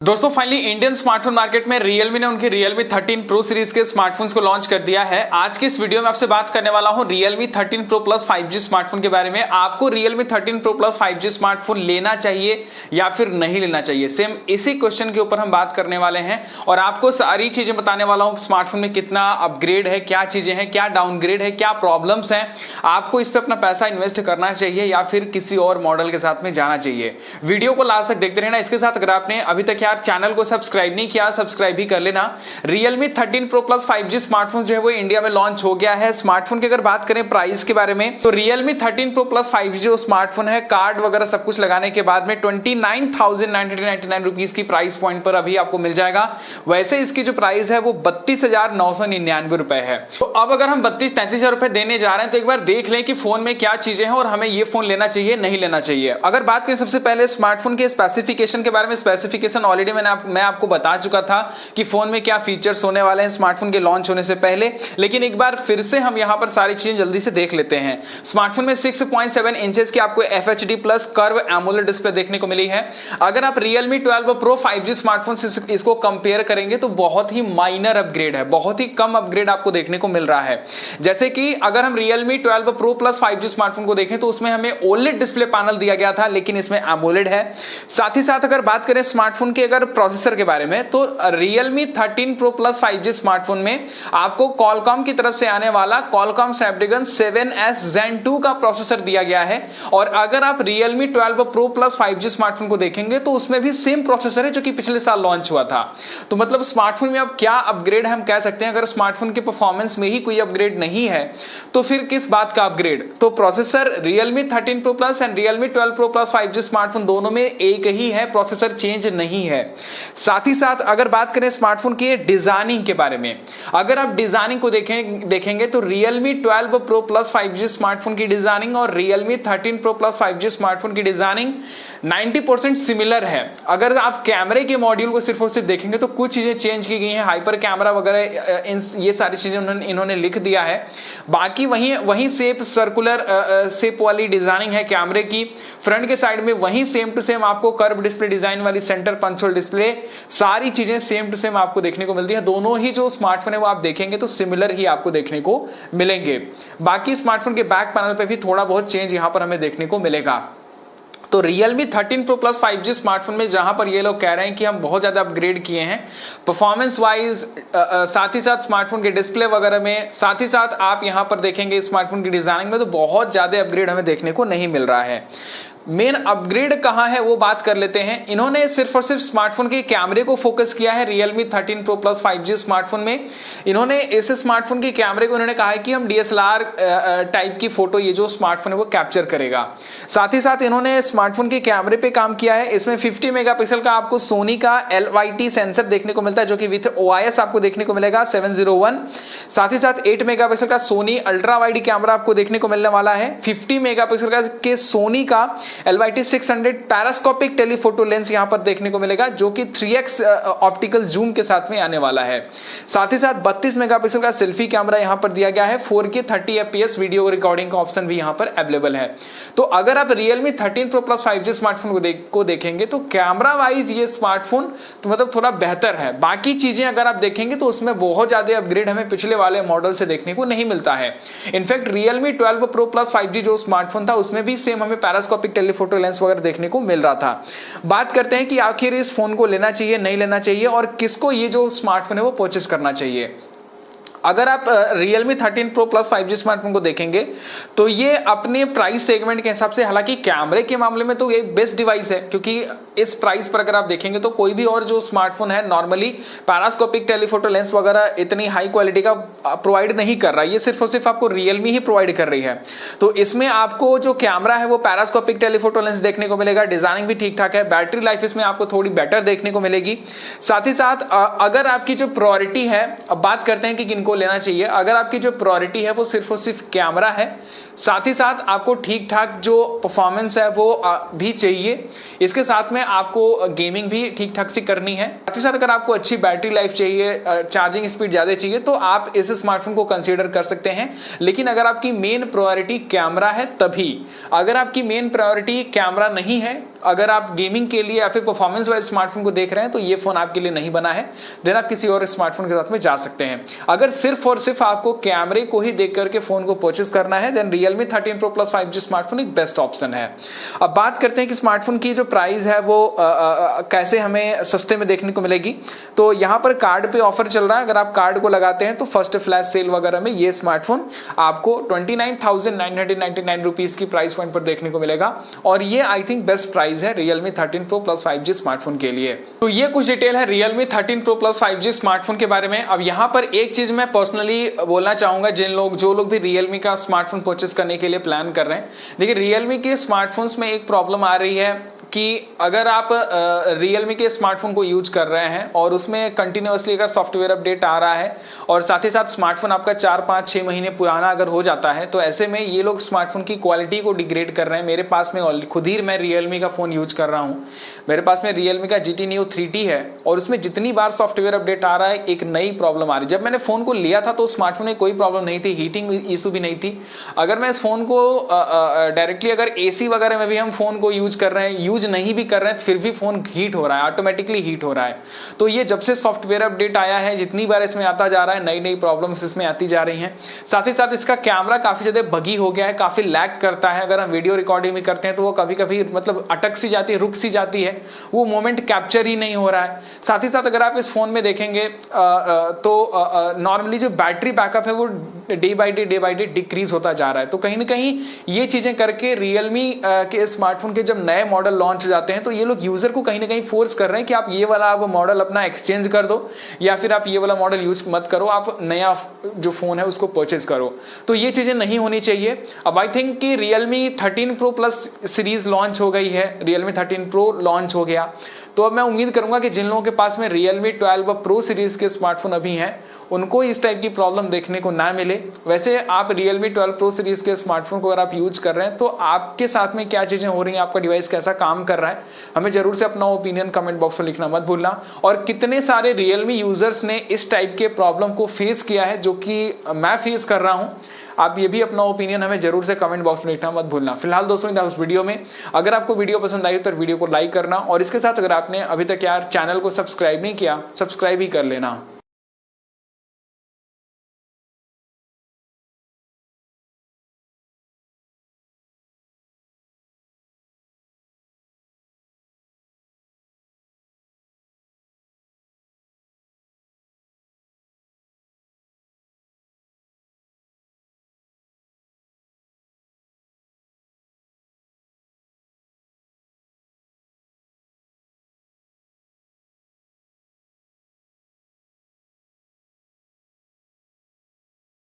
दोस्तों finally Indian smartphone market में Realme ने उनकी Realme 13 Pro सीरीज के स्मार्टफोन्स को लॉन्च कर दिया है। आज की इस वीडियो में आपसे बात करने वाला हूं Realme 13 Pro Plus 5G smartphone के बारे में। आपको Realme 13 Pro Plus 5G smartphone लेना चाहिए या फिर नहीं लेना चाहिए, सेम इसी क्वेश्चन के ऊपर हम बात करने वाले हैं और आपको सारी चीजें बताने वाला हूं। स्मार्टफोन में कितना अपग्रेड है, क्या चीजें हैं, क्या डाउनग्रेड है, क्या प्रॉब्लम्स हैं, आपको इस पर अपना पैसा इन्वेस्ट करना चाहिए या फिर किसी और मॉडल के साथ में जाना चाहिए। वीडियो को लास्ट तक देखते रहना। इसके साथ अगर आपने अभी तक चैनल को सब्सक्राइब नहीं किया, सब्सक्राइब भी कर लेना। Realme 13 Pro Plus 5G smartphone जो है वो इंडिया में लॉन्च हो गया है। स्मार्टफोन की अगर बात करें प्राइस के बारे में तो Realme 13 Pro Plus 5G जो स्मार्टफोन है, कार्ड वगैरह सब कुछ लगाने के बाद में 29,999 रुपीज की प्राइस पॉइंट पर अभी आपको मिल जाएगा। वैसे इसकी जो प्राइस है वो 32,999 रुपए है। तो अब अगर हम 32-33 रुपए देने जा रहे हैं तो एक बार देख लें कि फोन में क्या चीजें हैं और हमें ये फोन लेना चाहिए नहीं लेना चाहिए। अगर बात करें सबसे पहले स्मार्टफोन के स्पेसिफिकेशन के बारे में, स्पेसिफिकेशन ऑलरेडी मैं आपको बता चुका था कि फोन में क्या फीचर्स होने वाले हैं स्मार्टफोन के लॉन्च होने से पहले, लेकिन एक बार फिर से हम यहां पर सारी चीजें जल्दी से देख लेते हैं। स्मार्टफोन में 6.7 इंचेस की आपको FHD plus curve AMOLED display देखने को मिली है। अगर आप Realme 12 Pro 5G स्मार्टफोन से इसको कंपेयर करेंगे तो बहुत ही माइनर अपग्रेड है, बहुत ही कम अपग्रेड आपको देखने को मिल रहा है। जैसे कि अगर हम Realme 12 Pro Plus 5G smartphone को देखें तो उसमें हमें OLED डिस्प्ले पैनल दिया गया था, लेकिन इसमें AMOLED है। साथ ही साथ अगर बात करें स्मार्टफोन के अगर प्रोसेसर के बारे में तो Realme 13 Pro Plus 5G smartphone में आपको Qualcomm की तरफ से आने वाला Qualcomm Snapdragon 7S Gen 2 का प्रोसेसर दिया गया है। और अगर आप Realme 12 Pro Plus 5G smartphone को देखेंगे तो उसमें भी सेम प्रोसेसर है जो कि पिछले साल लॉन्च हुआ था। तो मतलब स्मार्टफोन में अब क्या अपग्रेड हम कह सकते हैं। अगर स्मार्टफोन के परफॉर्मेंस में ही कोई अपग्रेड नहीं है तो फिर किस बात का अपग्रेड। तो processor Realme 13 Pro Plus and Realme 12 Pro Plus 5G smartphone दोनों में एक ही है, प्रोसेसर चेंज नहीं है। साथ ही साथ अगर बात करें स्मार्टफोन की डिजाइनिंग के बारे में, अगर आप डिजाइनिंग को देखेंगे तो Realme 12 Pro Plus 5G smartphone की डिजाइनिंग और Realme 13 Pro Plus 5G smartphone की डिजाइनिंग 90% सिमिलर है। अगर आप कैमरे के मॉड्यूल को सिर्फ और सिर्फ देखेंगे तो कुछ चीजें चेंज की गई हैं, हाइपर कैमरा वगैरह ये सारी चीजें इन्होंने लिख दिया है। बाकी वहीं शेप सर्कुलर शेप वाली डिजाइनिंग है कैमरे की। फ्रंट के साइड में वहीं सेम टू सेम आपको कर्व डिस्प्ले डिजाइन वाली सेंटर पंच होल डिस्प्ले, सारी चीजें सेम टू सेम आपको देखने को मिलती है। दोनों ही जो स्मार्टफोन है वो आप देखेंगे तो सिमिलर ही आपको देखने को मिलेंगे। बाकी स्मार्टफोन के बैक पैनल पे भी थोड़ा बहुत चेंज यहां पर हमें देखने को मिलेगा। तो Realme 13 Pro Plus 5G smartphone में जहां पर ये लोग कह रहे हैं कि हम बहुत ज्यादा अपग्रेड किए हैं परफॉर्मेंस वाइज, साथ ही साथ स्मार्टफोन के डिस्प्ले वगैरह में, साथ ही साथ आप यहां पर देखेंगे स्मार्टफोन की डिजाइनिंग में तो बहुत ज्यादा अपग्रेड हमें देखने को नहीं मिल रहा है। मेन अपग्रेड कहां है वो बात कर लेते हैं। इन्होंने सिर्फ और सिर्फ स्मार्टफोन के कैमरे को फोकस किया है। Realme 13 Pro Plus 5G smartphone में इन्होंने इस स्मार्टफोन के कैमरे को इन्होंने कहा है कि हम DSLR टाइप की फोटो ये जो स्मार्टफोन है वो कैप्चर करेगा। साथ ही साथ इन्होंने स्मार्टफोन के कैमरे पे काम किया है। इसमें 50 मेगापिक्सल का आपको सोनी का LYT सेंसर देखने को मिलता है जो कि विथ OIS आपको देखने को मिलेगा 701। साथ ही साथ 8 मेगापिक्सल का सोनी अल्ट्रा वाइड कैमरा आपको देखने को मिलने वाला है। 50 मेगापिक्सल का के सोनी का LYT 600 पैरास्कोपिक टेलीफोटो लेंस यहां पर देखने को मिलेगा जो कि 3x ऑप्टिकल जूम के साथ में आने वाला है। साथ ही साथ 32 मेगापिक्सल का सेल्फी कैमरा यहां पर दिया गया है। 4K 30 FPS वीडियो रिकॉर्डिंग का ऑप्शन भी यहां पर अवेलेबल है। तो अगर आप Realme 13 Pro Plus 5G smartphone को देखेंगे तो कैमरा वाइज ये स्मार्टफोन तो मतलब थोड़ा बेहतर है। बाकी चीजें अगर आप देखेंगे तो उसमें बहुत ज्यादा अपग्रेड हमें पिछले वाले मॉडल से देखने को नहीं मिलता है। In fact Realme 12 Pro Plus 5G जो स्मार्टफोन था उसमें भी सेम हमें पैरास्कोपिक टेलीफोटो लेंस वगैरह देखने को मिल रहा था। बात करते हैं कि आखिर इस फोन को लेना चाहिए नहीं लेना चाहिए और किसको ये जो स्मार्टफोन है वो परचेस करना चाहिए। अगर आप Realme 13 Pro Plus 5G smartphone को देखेंगे तो ये अपने प्राइस सेगमेंट के हिसाब से, हालांकि कैमरे के मामले में तो ये बेस्ट डिवाइस है क्योंकि इस प्राइस पर अगर आप देखेंगे तो कोई भी और जो स्मार्टफोन है नॉर्मली पैरास्कोपिक टेलीफोटो लेंस वगैरह इतनी हाई क्वालिटी का प्रोवाइड नहीं कर रहा है। ये सिर्फ और सिर्फ आपको Realme ही प्रोवाइड कर रही है। तो इसमें आपको जो कैमरा है वो पैरास्कोपिक टेलीफोटो लेंस देखने को मिलेगा। डिजाइनिंग भी ठीक ठाक है। बैटरी लाइफ इसमें आपको थोड़ी बेटर देखने को मिलेगी। साथ ही साथ अगर आपकी जो प्रायोरिटी है, अब बात करते हैं कि किनको लेना चाहिए। अगर आपकी जो प्रायोरिटी है वो सिर्फ और सिर्फ कैमरा है, साथ ही साथ आपको ठीक ठाक जो परफॉर्मेंस है वो भी चाहिए, इसके साथ में आपको गेमिंग भी ठीक ठाक से करनी है, साथ ही साथ अगर आपको अच्छी बैटरी लाइफ चाहिए, चार्जिंग स्पीड ज्यादा चाहिए तो आप इस स्मार्टफोन को कंसीडर कर सकते हैं। लेकिन अगर आपकी मेन प्रायोरिटी कैमरा है तभी, अगर आपकी मेन प्रायोरिटी कैमरा नहीं है अगर आप गेमिंग के लिए या फिर परफॉर्मेंस वाइज स्मार्टफोन को देख रहे हैं तो ये फोन आपके लिए नहीं बना है, देन आप किसी और स्मार्टफोन के साथ में जा सकते हैं। अगर सिर्फ और सिर्फ आपको कैमरे को ही देख करके फोन को परचेस करना है, then Realme 13 Pro Plus 5G smartphone एक बेस्ट ऑप्शन है। अब बात करते हैं कि स्मार्टफोन की जो प्राइस है वो कैसे हमें सस्ते में देखने को मिलेगी। तो यहां पर कार्ड पे ऑफर चल रहा है, अगर आप कार्ड को लगाते हैं तो फर्स्ट फ्लैश सेल वगैरह में ये स्मार्टफोन आपको 29,999 रुपीज की प्राइस पॉइंट पर देखने को मिलेगा, और ये आई थिंक बेस्ट प्राइस है Realme 13 Pro Plus 5G smartphone के लिए। तो ये कुछ डिटेल है Realme 13 Pro Plus 5G smartphone के बारे में। अब यहाँ पर एक चीज मैं पर्सनली बोलना चाहूंगा, जो लोग भी Realme का स्मार्टफोन परचेस करने के लिए प्लान कर रहे हैं, देखिए Realme के स्मार्टफोन्स में एक प्रॉब्लम आ रही है कि अगर आप Realme के स्मार्टफोन को यूज कर रहे हैं और उसमें कंटिन्यूअसली अगर सॉफ्टवेयर अपडेट आ रहा है और साथ ही साथ स्मार्टफोन आपका 4-5-6 महीने पुराना अगर हो जाता है, तो ऐसे में ये लोग स्मार्टफोन की क्वालिटी को डिग्रेड कर रहे हैं। मेरे पास में खुद ही मैं Realme का फोन यूज कर रहा हूं, मेरे पास में Realme का GT Neo 3T है और उसमें जितनी बार सॉफ्टवेयर अपडेट आ रहा है एक नई प्रॉब्लम आ रही है। जब मैंने फोन को लिया था तो स्मार्टफोन में कोई प्रॉब्लम नहीं थी, हीटिंग इशू भी नहीं थी। अगर मैं इस फोन को डायरेक्टली अगर AC वगैरह में भी हम फोन को यूज कर रहे हैं, यूज नहीं भी कर रहे हैं, फिर भी फोन हीट हो रहा है, ऑटोमेटिकली हीट हो रहा है। तो ये जब से सॉफ्टवेयर अपडेट आया है, जितनी बार इसमें आता जा रहा है, नई नई प्रॉब्लम्स इसमें आती जा रही हैं। साथ ही साथ इसका कैमरा काफी ज्यादा बगी हो गया है, काफी लैग करता है। अगर हम वीडियो रिकॉर्डिंग भी करते हैं तो वो कभी कभी मतलब अटक सी जाती है, रुक सी जाती है, वो मोमेंट कैप्चर ही नहीं हो रहा है। साथ ही साथ अगर आप इस फोन में देखेंगे तो नॉर्मली जो बैटरी बैकअप है वो डे बाय डे डिक्रीज होता जा रहा है। तो कहीं ना कहीं ये चीजें करके Realme के स्मार्टफोन के जब नए मॉडल लॉन्च हो जाते हैं तो ये लोग यूजर को कहीं ना कहीं फोर्स कर रहे हैं कि आप ये वाला मॉडल अपना एक्सचेंज कर दो या फिर आप ये वाला मॉडल यूज मत करो, आप नया जो फोन है उसको परचेज करो। तो ये चीजें नहीं होनी चाहिए। अब आई थिंक कि Realme 13 Pro Plus series launch हो गई है, Realme 13 Pro लॉन्च हो गया, तो अब मैं उम्मीद करूंगा कि जिन लोगों के पास में Realme 12 Pro सीरीज के स्मार्टफोन अभी हैं उनको इस टाइप की प्रॉब्लम देखने को ना मिले। वैसे आप Realme 12 Pro सीरीज के स्मार्टफोन को अगर आप यूज कर रहे हैं तो आपके साथ में क्या चीजें हो रही हैं, आपका डिवाइस कैसा काम कर रहा है, हमें जरूर से अपना ओपिनियन कमेंट बॉक्स में लिखना मत भूलना। और कितने सारे Realme यूजर्स ने इस टाइप के प्रॉब्लम को फेस किया है जो कि मैं फेस कर रहा हूं, आप ये भी अपना ओपिनियन हमें जरूर से कमेंट बॉक्स में लिखना मत भूलना। फिलहाल दोस्तों उस वीडियो में अगर आपको वीडियो पसंद आई तो वीडियो को लाइक करना, और इसके साथ अगर आपने अभी तक यार चैनल को सब्सक्राइब नहीं किया, सब्सक्राइब ही कर लेना।